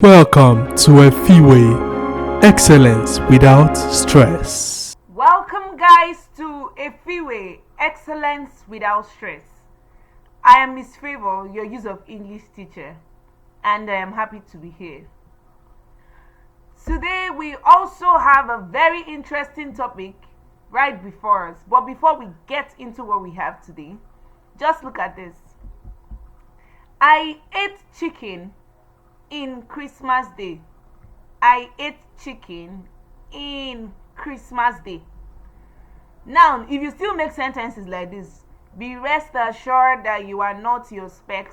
Welcome to Efiwe, excellence without stress. Welcome guys to Efiwe, excellence without stress. I am Miss Favor, your use of English teacher, and I am happy to be here. Today we also have a very interesting topic right before us. But before we get into what we have today, just look at this. I ate chicken in Christmas Day. I ate chicken in Christmas Day. Now, if you still make sentences like this, be rest assured that you are not your spec.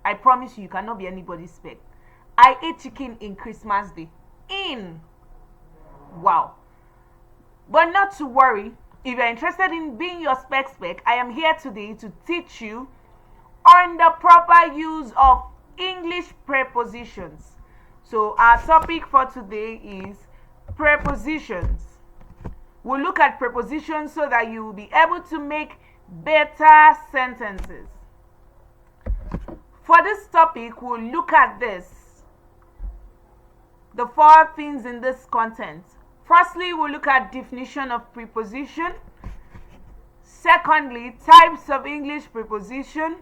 I promise you cannot be anybody's spec. I ate chicken in Christmas Day. In. Wow. But not to worry. If you're interested in being your spec, I am here today to teach you on the proper use of English prepositions. So our topic for today is prepositions. We'll look at prepositions so that you will be able to make better sentences. For this topic, we'll look at the four things in this content. Firstly, we'll look at definition of preposition. Secondly, types of English preposition.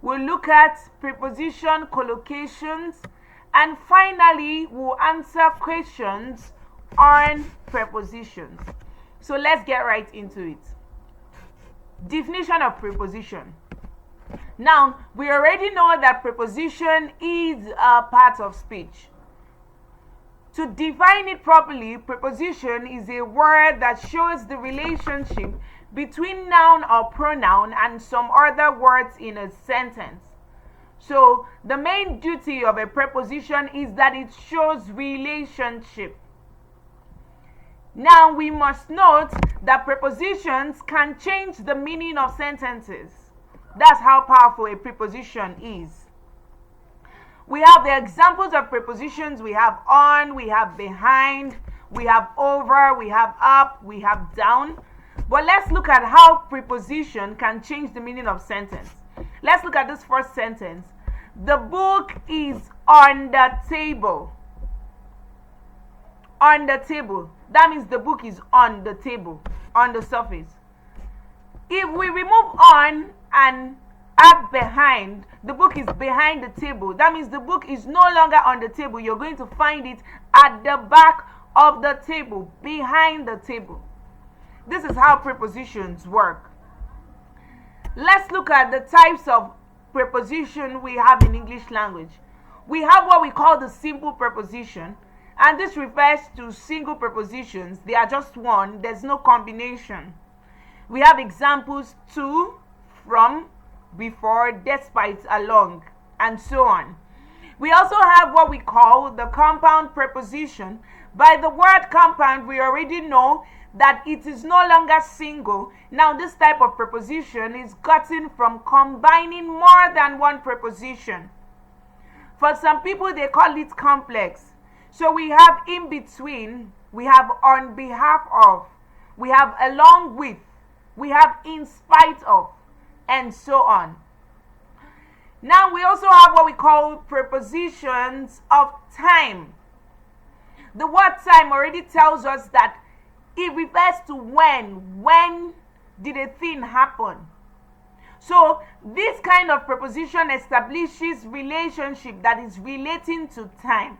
We'll look at preposition collocations, and finally we'll answer questions on prepositions. So let's get right into it. Definition of preposition. Now, we already know that preposition is a part of speech. To define it properly, preposition is a word that shows the relationship between noun or pronoun and some other words in a sentence. So, the main duty of a preposition is that it shows relationship. Now, we must note that prepositions can change the meaning of sentences. That's how powerful a preposition is. We have the examples of prepositions. We have on, we have behind, we have over, we have up, we have down. But let's look at how preposition can change the meaning of sentence. Let's look at this first sentence. The book is on the table. On the table. That means the book is on the table, on the surface. If we remove on and add behind, the book is behind the table. That means the book is no longer on the table. You're going to find it at the back of the table, behind the table. This is how prepositions work. Let's look at the types of preposition we have in English language. We have what we call the simple preposition, and this refers to single prepositions. They are just one, there's no combination. We have examples: to, from, before, despite, along, and so on. We also have what we call the compound preposition. By the word compound, we already know that it is no longer single. Now, this type of preposition is gotten from combining more than one preposition. For some people, they call it complex. So we have in between, we have on behalf of, we have along with, we have in spite of, and so on. Now, we also have what we call prepositions of time. The word time already tells us that it refers to when did a thing happen. So this kind of preposition establishes relationship that is relating to time.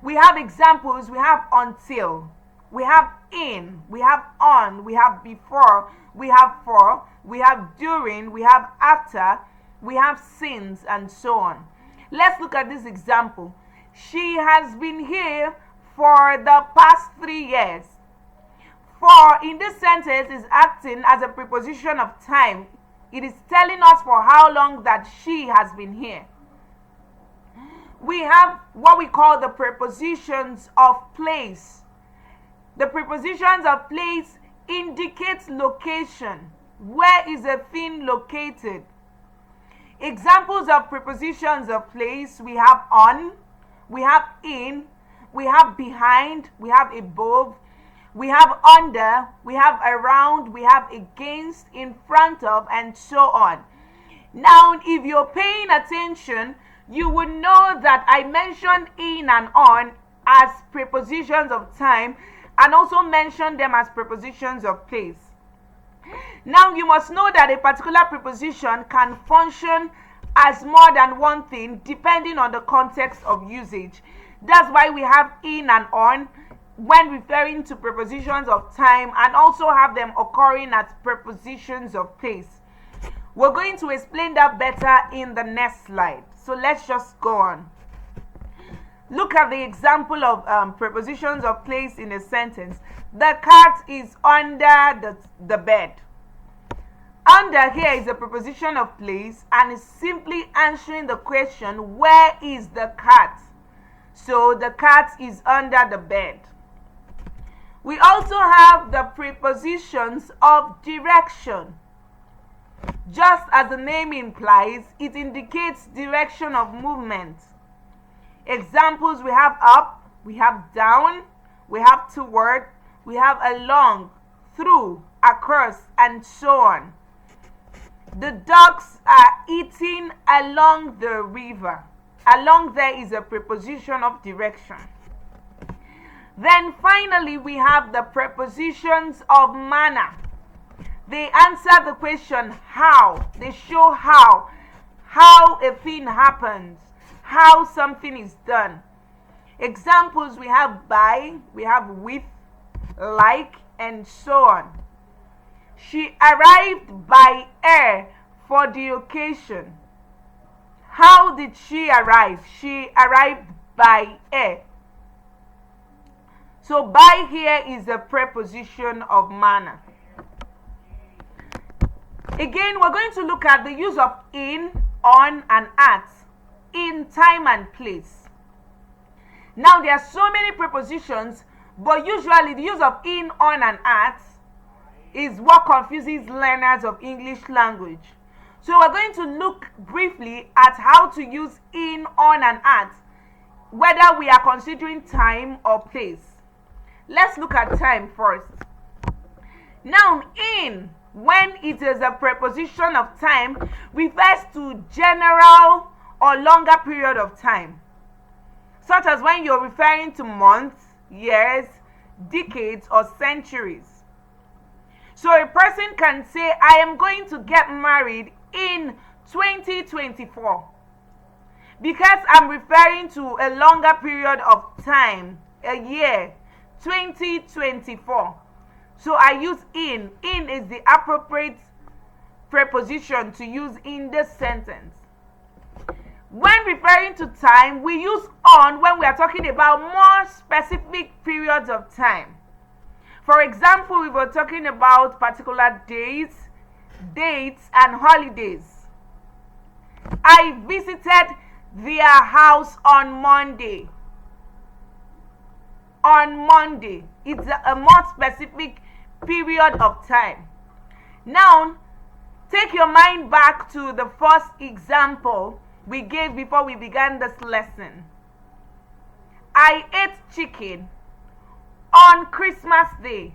We have examples. We have until, we have in, we have on, we have before, we have for, we have during, we have after, we have since, and so on. Let's look at this example. She has been here for the past 3 years. For in this sentence is acting as a preposition of time. It is telling us for how long that she has been here. We have what we call the prepositions of place. The prepositions of place indicate location. Where is a thing located? Examples of prepositions of place: we have on, we have in, we have behind, we have above, we have under, we have around, we have against, in front of, and so on. Now, if you're paying attention, you would know that I mentioned in and on as prepositions of time and also mentioned them as prepositions of place. Now you must know that a particular preposition can function as more than one thing depending on the context of usage. That's why we have in and on when referring to prepositions of time and also have them occurring as prepositions of place. We're going to explain that better in the next slide. So let's just go on. Look at the example of prepositions of place in a sentence. The cat is under the bed. Under here is a preposition of place and is simply answering the question, where is the cat? So the cat is under the bed. We also have the prepositions of direction. Just as the name implies, it indicates direction of movement. Examples: we have up, we have down, we have toward, we have along, through, across, and so on. The ducks are eating along the river. Along there is a preposition of direction. Then finally we have the prepositions of manner. They answer the question how. They show how a thing happens, how something is done. Examples: we have by, we have with, like, and so on. She arrived by air for the occasion. How did she arrive? She arrived by air. So by here is a preposition of manner. Again, we're going to look at the use of in, on, and at in time and place. Now there are so many prepositions, but usually the use of in, on, and at is what confuses learners of English language. So we're going to look briefly at how to use in, on, and at, whether we are considering time or place. Let's look at time first. Now in, when it is a preposition of time, refers to general or longer period of time, such as when you're referring to months, years, decades, or centuries. So a person can say, I am going to get married in 2024, because I'm referring to a longer period of time, a year, 2024. So I use in. In is the appropriate preposition to use in this sentence. When referring to time, we use on when we are talking about more specific periods of time. For example, we were talking about particular days, dates, and holidays. I visited their house on Monday. On Monday. It's a more specific period of time. Now, take your mind back to the first example we gave before we began this lesson. I ate chicken on Christmas Day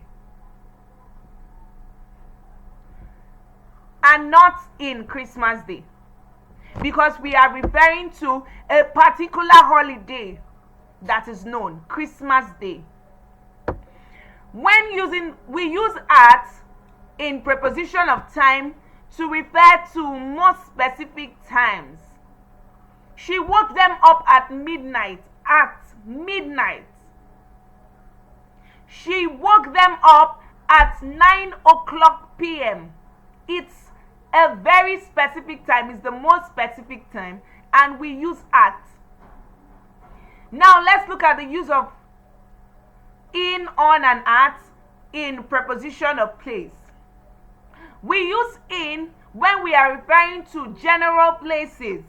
and not in Christmas Day, because we are referring to a particular holiday that is known, Christmas Day. We use at in preposition of time to refer to more specific times. She woke them up at midnight. At midnight. She woke them up at 9 o'clock p.m. It's a very specific time. It's the most specific time, and we use at. Now let's look at the use of in, on, and at in preposition of place. We use in when we are referring to general places.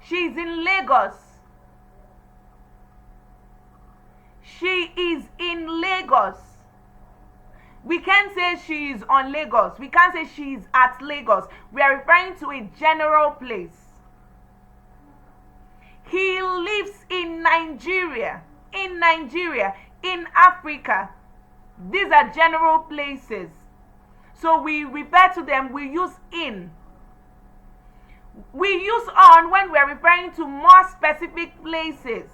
She's in Lagos. She is in Lagos. We can't say she is on Lagos. We can't say she is at Lagos. We are referring to a general place. He lives in Nigeria. In Nigeria. In Africa. These are general places. So we refer to them, we use in. We use on when we are referring to more specific places.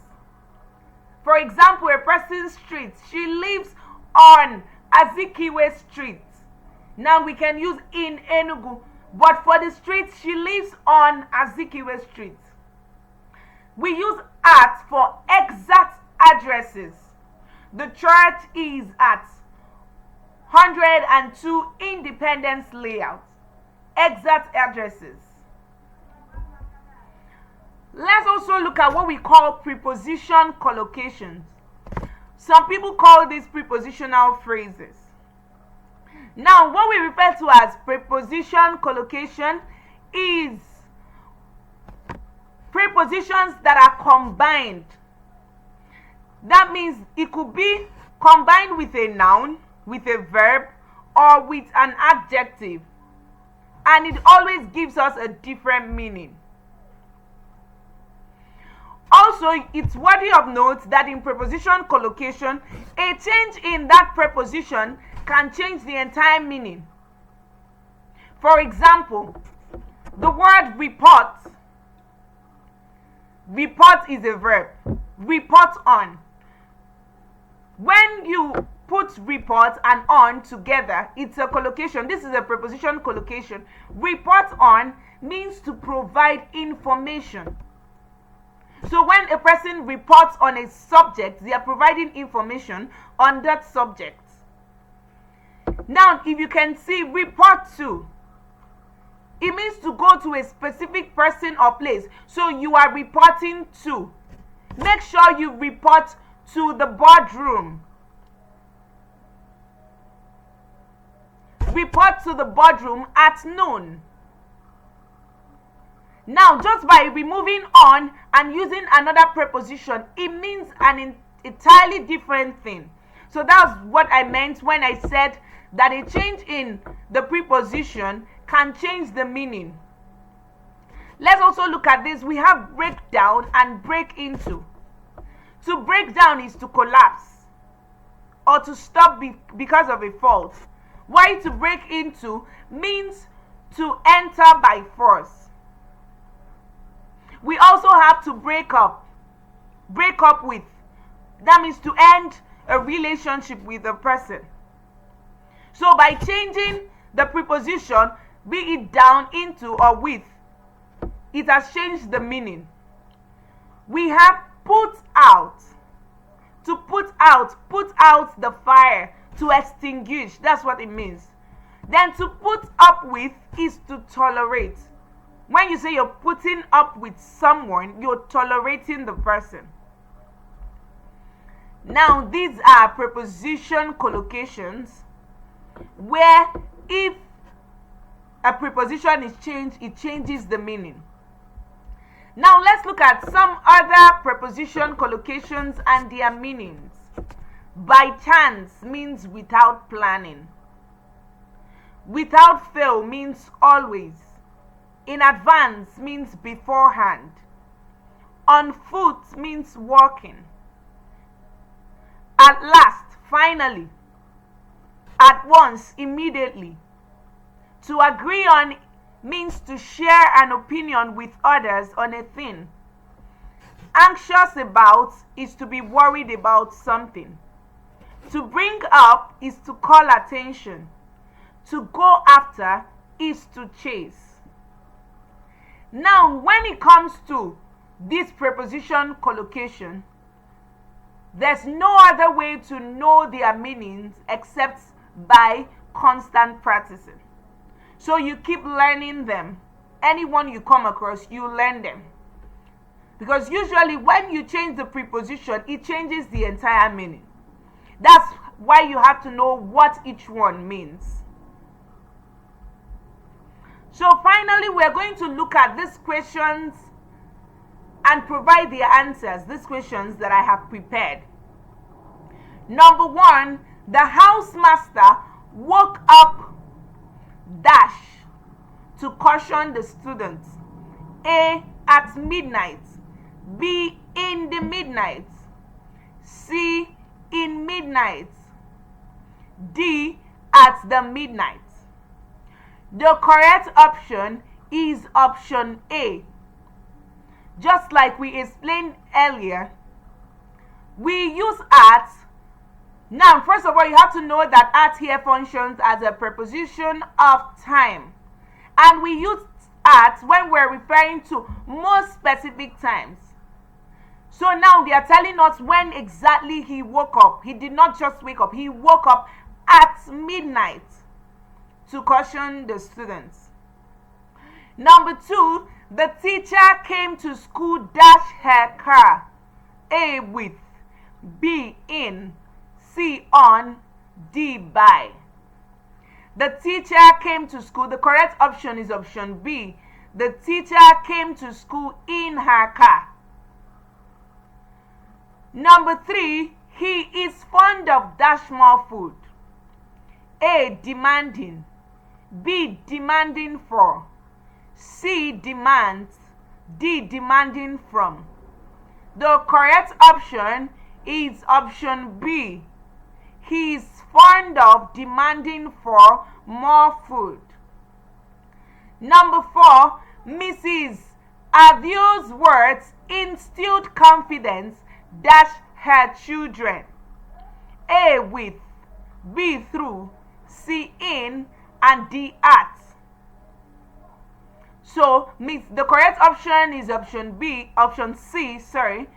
For example, a person's street. She lives on Efiwe Street. Now we can use in Enugu. But for the street, she lives on Efiwe Street. We use at for exact addresses. The church is at 102 Independence Layout. Exact addresses. Let's also look at what we call preposition collocations. Some people call these prepositional phrases. Now, what we refer to as preposition collocation is prepositions that are combined. That means it could be combined with a noun, with a verb, or with an adjective. And it always gives us a different meaning. Also, it's worthy of note that in preposition collocation, a change in that preposition can change the entire meaning. For example, the word report. Report is a verb. Report on. When you put report and on together, it's a collocation. This is a preposition collocation. Report on means to provide information. So when a person reports on a subject, they are providing information on that subject. Now, if you can see report to, it means to go to a specific person or place. So you are reporting to. Make sure you report to the boardroom. Report to the boardroom at noon. Now, just by removing on and using another preposition, it means an entirely different thing. So that's what I meant when I said that a change in the preposition can change the meaning. Let's also look at this. We have breakdown and break into. To break down is to collapse or to stop because of a fault. While to break into means to enter by force. We also have to break up. Break up with. That means to end a relationship with a person. So by changing the preposition, be it down, into, or with, it has changed the meaning. We have put out. To put out the fire, to extinguish. That's what it means. Then to put up with is to tolerate. When you say you're putting up with someone, you're tolerating the person. Now, these are preposition collocations where if a preposition is changed, it changes the meaning. Now, let's look at some other preposition collocations and their meanings. By chance means without planning. Without fail means always. In advance means beforehand. On foot means walking. At last, finally. At once, immediately. To agree on means to share an opinion with others on a thing. Anxious about is to be worried about something. To bring up is to call attention. To go after is to chase. Now, when it comes to this preposition collocation, there's no other way to know their meanings except by constant practicing. So you keep learning them. Anyone you come across, you learn them. Because usually when you change the preposition, it changes the entire meaning. That's why you have to know what each one means. So finally, we're going to look at these questions and provide the answers, these questions that I have prepared. Number 1, the housemaster woke up dash to caution the students. A, at midnight. B, in the midnight. C, in midnight. D, at the midnight. The correct option is option A. Just like we explained earlier, we use at. Now, first of all, you have to know that at here functions as a preposition of time. And we use at when we're referring to most specific times. So now they are telling us when exactly he woke up. He did not just wake up, he woke up at midnight, to caution the students. Number 2, the teacher came to school dash her car. A with, B in, C on, D by. The teacher came to school. The correct option is option B. The teacher came to school in her car. Number 3, he is fond of dash more food. A, demanding. B, demanding for. C, demands. D, demanding from. The correct option is option B. He is fond of demanding for more food. Number 4, Mrs. Aviu's words instilled confidence dash her children. A with, B through, C in, and D at. So the correct option is option C, sorry.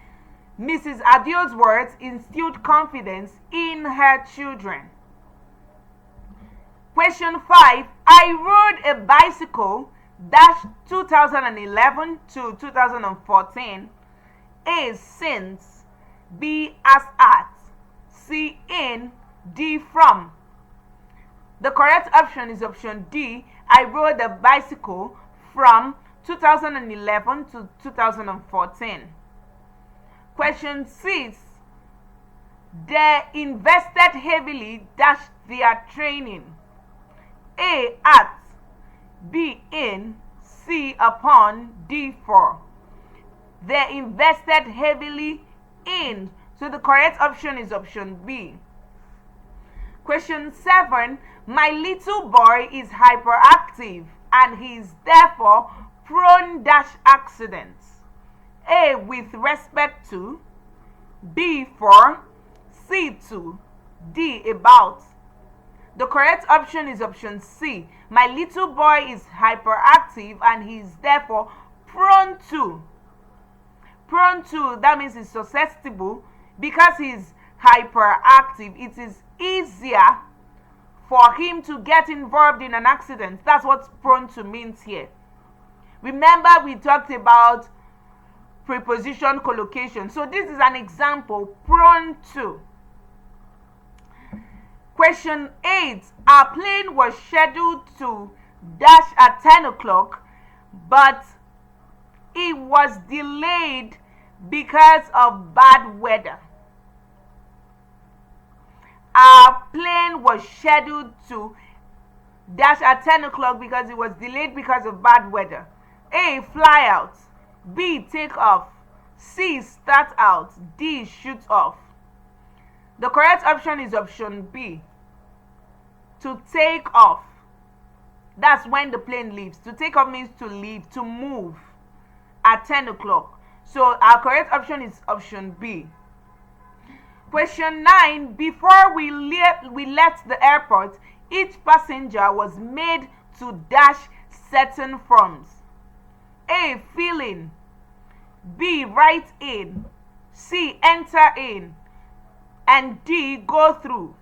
Mrs. Aviu's words instilled confidence in her children. Question 5. I rode a bicycle dash 2011 to 2014. A since, B as at, C in, D from. The correct option is option D. I rode a bicycle from 2011 to 2014. Question 6. They invested heavily dash their training. A at, B in, C upon, D for. They invested heavily in. So the correct option is option B. Question 7. My little boy is hyperactive and he is therefore prone dash accidents. A with respect to, B for, C to, D about. The correct option is option C. My little boy is hyperactive and he is therefore prone to. Prone to, that means he's susceptible. Because he's hyperactive, it is easier for him to get involved in an accident. That's what prone to means here. Remember, we talked about preposition collocation. So this is an example, prone to. Question 8. Our plane was scheduled to dash at 10 o'clock, but it was delayed because of bad weather. Our plane was scheduled to dash at 10 o'clock because it was delayed because of bad weather. A, fly out. B, take off. C, start out. D, shoot off. The correct option is option B. To take off. That's when the plane leaves. To take off means to leave, to move at 10 o'clock. So our correct option is option B. Question 9. Before we left the airport, each passenger was made to dash certain forms. A, fill in. B, write in. C, enter in. And D, go through.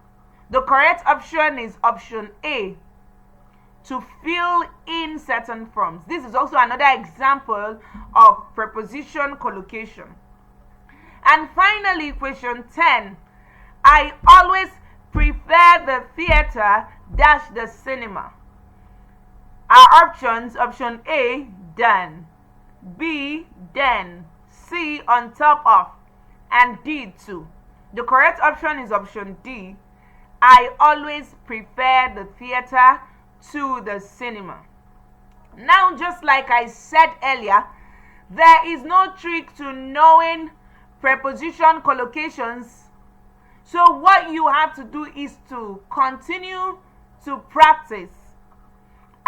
The correct option is option A. To fill in certain forms. This is also another example of preposition collocation. And finally, question 10. I always prefer the theater dash the cinema. Our options, option A, done. B, then. C, on top of. And D, to. The correct option is option D. I always prefer the theater to the cinema. Now, just like I said earlier, there is no trick to knowing preposition collocations. So what you have to do is to continue to practice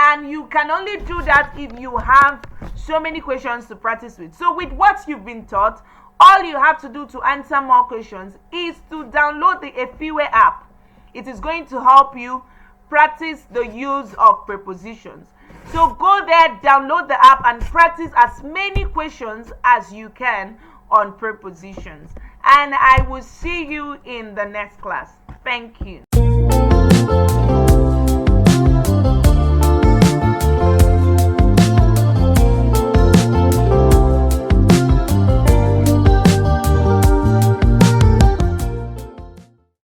And you can only do that if you have so many questions to practice with. So with what you've been taught, all you have to do to answer more questions is to download the Efiwe app. It is going to help you practice the use of prepositions. So go there, download the app, and practice as many questions as you can on prepositions. And I will see you in the next class. Thank you.